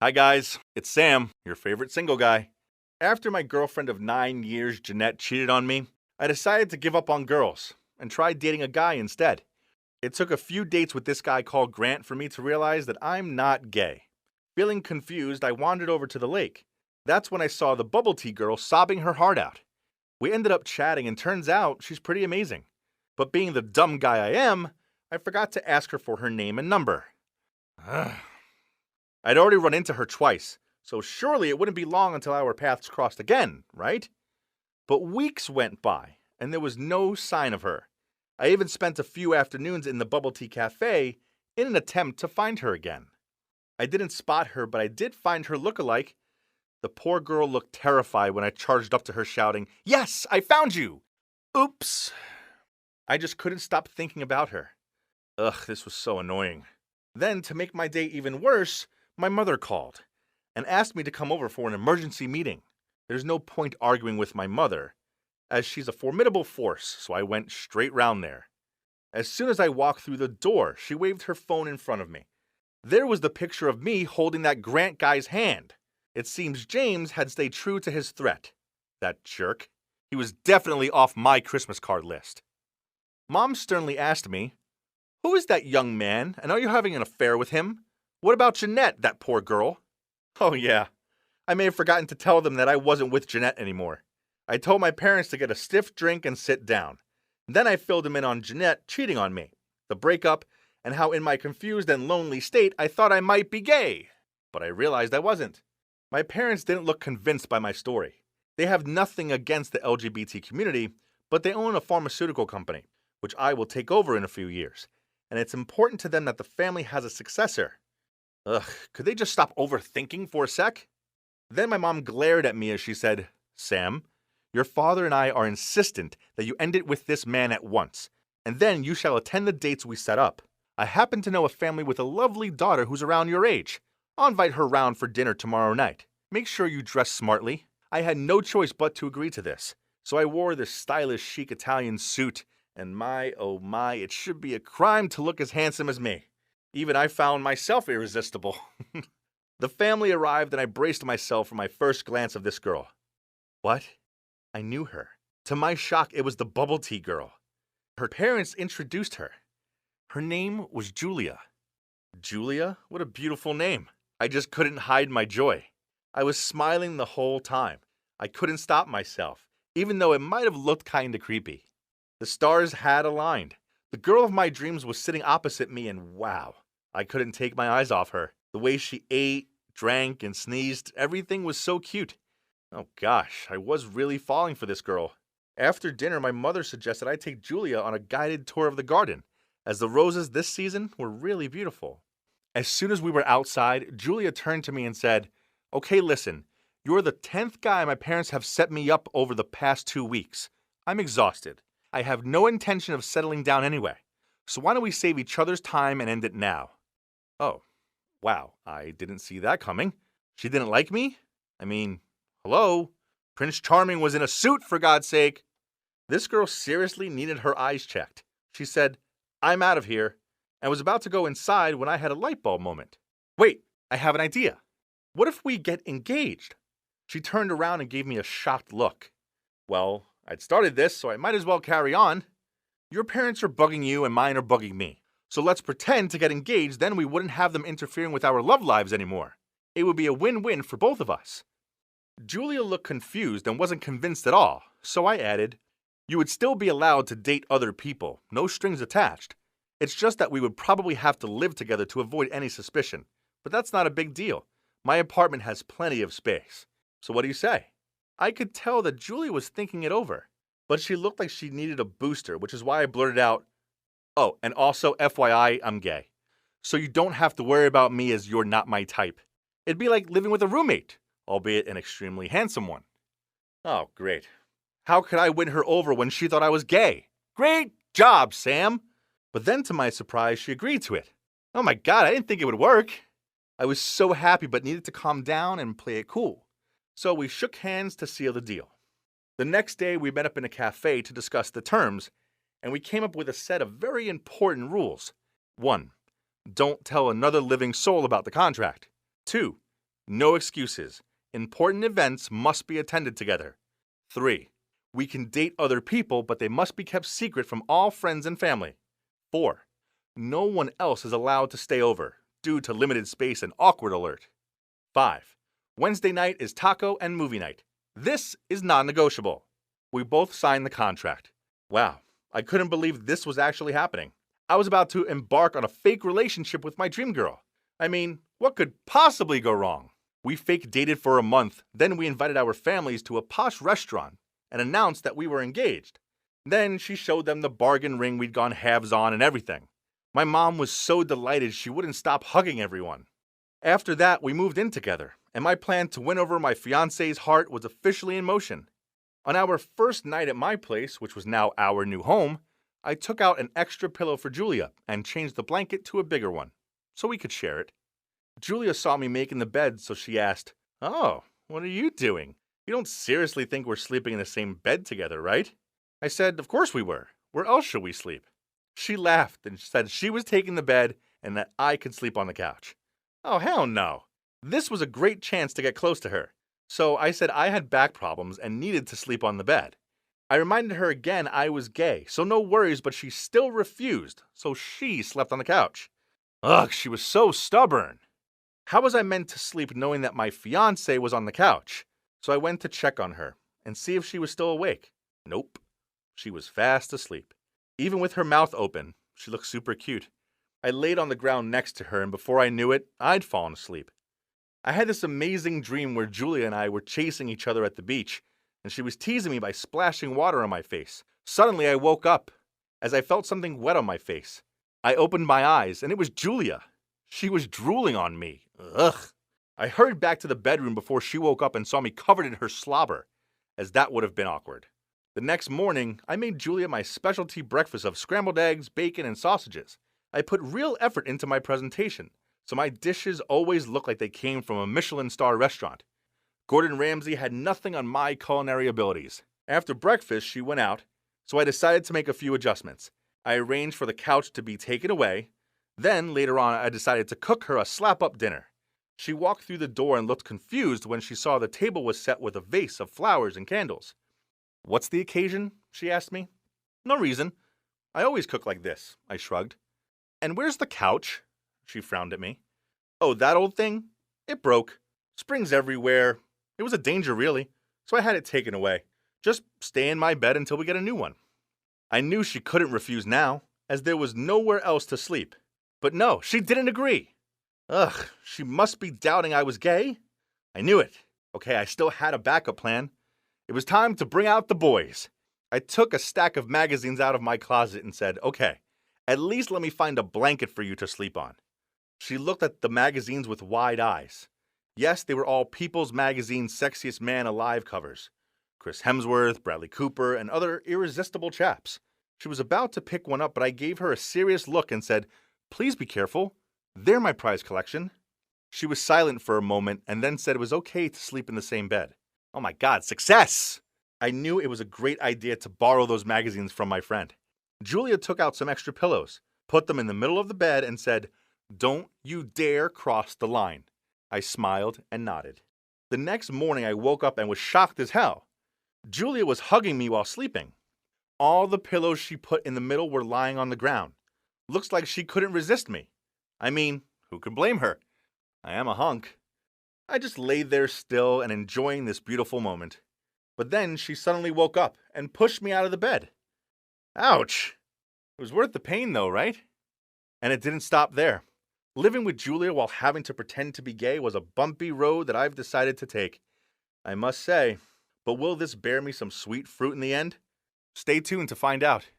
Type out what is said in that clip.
Hi guys, it's Sam, your favorite single guy. After my girlfriend of 9 years, Jeanette, cheated on me, I decided to give up on girls and try dating a guy instead. It took a few dates with this guy called Grant for me to realize that I'm not gay. Feeling confused, I wandered over to the lake. That's when I saw the bubble tea girl sobbing her heart out. We ended up chatting and turns out she's pretty amazing. But being the dumb guy I am, I forgot to ask her for her name and number. I'd already run into her twice, so surely it wouldn't be long until our paths crossed again, right? But weeks went by, and there was no sign of her. I even spent a few afternoons in the bubble tea cafe in an attempt to find her again. I didn't spot her, but I did find her look-alike. The poor girl looked terrified when I charged up to her shouting, "Yes, I found you!" Oops. I just couldn't stop thinking about her. Ugh, this was so annoying. Then, to make my day even worse, my mother called and asked me to come over for an emergency meeting. There's no point arguing with my mother, as she's a formidable force, so I went straight round there. As soon as I walked through the door, she waved her phone in front of me. There was the picture of me holding that Grant guy's hand. It seems James had stayed true to his threat. That jerk. He was definitely off my Christmas card list. Mom sternly asked me, "Who is that young man, and are you having an affair with him? What about Jeanette, that poor girl?" Oh yeah, I may have forgotten to tell them that I wasn't with Jeanette anymore. I told my parents to get a stiff drink and sit down. Then I filled them in on Jeanette cheating on me, the breakup, and how in my confused and lonely state I thought I might be gay. But I realized I wasn't. My parents didn't look convinced by my story. They have nothing against the LGBT community, but they own a pharmaceutical company, which I will take over in a few years, and it's important to them that the family has a successor. Ugh, could they just stop overthinking for a sec? Then my mom glared at me as she said, "Sam, your father and I are insistent that you end it with this man at once, and then you shall attend the dates we set up. I happen to know a family with a lovely daughter who's around your age. I'll invite her round for dinner tomorrow night. Make sure you dress smartly." I had no choice but to agree to this, so I wore this stylish chic Italian suit, and oh my, it should be a crime to look as handsome as me. Even I found myself irresistible. The family arrived and I braced myself for my first glance of this girl. What? I knew her. To my shock, it was the bubble tea girl. Her parents introduced her. Her name was Julia. Julia? What a beautiful name. I just couldn't hide my joy. I was smiling the whole time. I couldn't stop myself, even though it might have looked kinda creepy. The stars had aligned. The girl of my dreams was sitting opposite me and wow, I couldn't take my eyes off her. The way she ate, drank, and sneezed, everything was so cute. Oh gosh, I was really falling for this girl. After dinner, my mother suggested I take Julia on a guided tour of the garden, as the roses this season were really beautiful. As soon as we were outside, Julia turned to me and said, "Okay, listen, you're the 10th guy my parents have set me up over the past 2 weeks. I'm exhausted. I have no intention of settling down anyway. So why don't we save each other's time and end it now?" Oh, wow, I didn't see that coming. She didn't like me? I mean, hello? Prince Charming was in a suit, for God's sake. This girl seriously needed her eyes checked. She said, "I'm out of here," and was about to go inside when I had a light bulb moment. Wait, I have an idea. What if we get engaged? She turned around and gave me a shocked look. Well, I'd started this, so I might as well carry on. Your parents are bugging you and mine are bugging me. So let's pretend to get engaged, then we wouldn't have them interfering with our love lives anymore. It would be a win-win for both of us. Julia looked confused and wasn't convinced at all, so I added, "You would still be allowed to date other people, no strings attached. It's just that we would probably have to live together to avoid any suspicion. But that's not a big deal. My apartment has plenty of space. So what do you say?" I could tell that Julia was thinking it over, but she looked like she needed a booster, which is why I blurted out, "Oh, and also FYI, I'm gay. So you don't have to worry about me as you're not my type. It'd be like living with a roommate, albeit an extremely handsome one." Oh, great. How could I win her over when she thought I was gay? Great job, Sam! But then to my surprise, she agreed to it. Oh my God, I didn't think it would work. I was so happy but needed to calm down and play it cool. So we shook hands to seal the deal. The next day, we met up in a cafe to discuss the terms, and we came up with a set of very important rules. 1. Don't tell another living soul about the contract. 2. No excuses. Important events must be attended together. 3. We can date other people, but they must be kept secret from all friends and family. 4. No one else is allowed to stay over, due to limited space and awkward alert. 5. Wednesday night is taco and movie night. This is non-negotiable. We both signed the contract. Wow, I couldn't believe this was actually happening. I was about to embark on a fake relationship with my dream girl. I mean, what could possibly go wrong? We fake dated for a month, then we invited our families to a posh restaurant and announced that we were engaged. Then she showed them the bargain ring we'd gone halves on and everything. My mom was so delighted she wouldn't stop hugging everyone. After that, we moved in together, and my plan to win over my fiancé's heart was officially in motion. On our first night at my place, which was now our new home, I took out an extra pillow for Julia and changed the blanket to a bigger one, so we could share it. Julia saw me making the bed, so she asked, "Oh, what are you doing? You don't seriously think we're sleeping in the same bed together, right?" I said, "Of course we were. Where else should we sleep?" She laughed and said she was taking the bed and that I could sleep on the couch. Oh, hell no. This was a great chance to get close to her. So I said I had back problems and needed to sleep on the bed. I reminded her again I was gay, so no worries, but she still refused, so she slept on the couch. Ugh, she was so stubborn. How was I meant to sleep knowing that my fiancé was on the couch? So I went to check on her and see if she was still awake. Nope. She was fast asleep. Even with her mouth open, she looked super cute. I laid on the ground next to her, and before I knew it, I'd fallen asleep. I had this amazing dream where Julia and I were chasing each other at the beach, and she was teasing me by splashing water on my face. Suddenly, I woke up, as I felt something wet on my face. I opened my eyes, and it was Julia. She was drooling on me. Ugh. I hurried back to the bedroom before she woke up and saw me covered in her slobber, as that would have been awkward. The next morning, I made Julia my specialty breakfast of scrambled eggs, bacon, and sausages. I put real effort into my presentation, so my dishes always look like they came from a Michelin star restaurant. Gordon Ramsay had nothing on my culinary abilities. After breakfast, she went out, so I decided to make a few adjustments. I arranged for the couch to be taken away. Then, later on, I decided to cook her a slap-up dinner. She walked through the door and looked confused when she saw the table was set with a vase of flowers and candles. "What's the occasion?" she asked me. "No reason. I always cook like this," I shrugged. "And where's the couch?" She frowned at me. "Oh, that old thing? It broke. Springs everywhere. It was a danger, really, so I had it taken away. Just stay in my bed until we get a new one." I knew she couldn't refuse now, as there was nowhere else to sleep. But no, she didn't agree. Ugh, she must be doubting I was gay? I knew it. Okay, I still had a backup plan. It was time to bring out the boys. I took a stack of magazines out of my closet and said, "Okay, at least let me find a blanket for you to sleep on." She looked at the magazines with wide eyes. Yes, they were all People's Magazine's Sexiest Man Alive covers. Chris Hemsworth, Bradley Cooper, and other irresistible chaps. She was about to pick one up, but I gave her a serious look and said, "Please be careful. They're my prize collection." She was silent for a moment and then said it was okay to sleep in the same bed. Oh my God, success! I knew it was a great idea to borrow those magazines from my friend. Julia took out some extra pillows, put them in the middle of the bed, and said, "Don't you dare cross the line." I smiled and nodded. The next morning I woke up and was shocked as hell. Julia was hugging me while sleeping. All the pillows she put in the middle were lying on the ground. Looks like she couldn't resist me. I mean, who could blame her? I am a hunk. I just lay there still and enjoying this beautiful moment. But then she suddenly woke up and pushed me out of the bed. Ouch! It was worth the pain though, right? And it didn't stop there. Living with Julia while having to pretend to be gay was a bumpy road that I've decided to take, I must say. But will this bear me some sweet fruit in the end? Stay tuned to find out.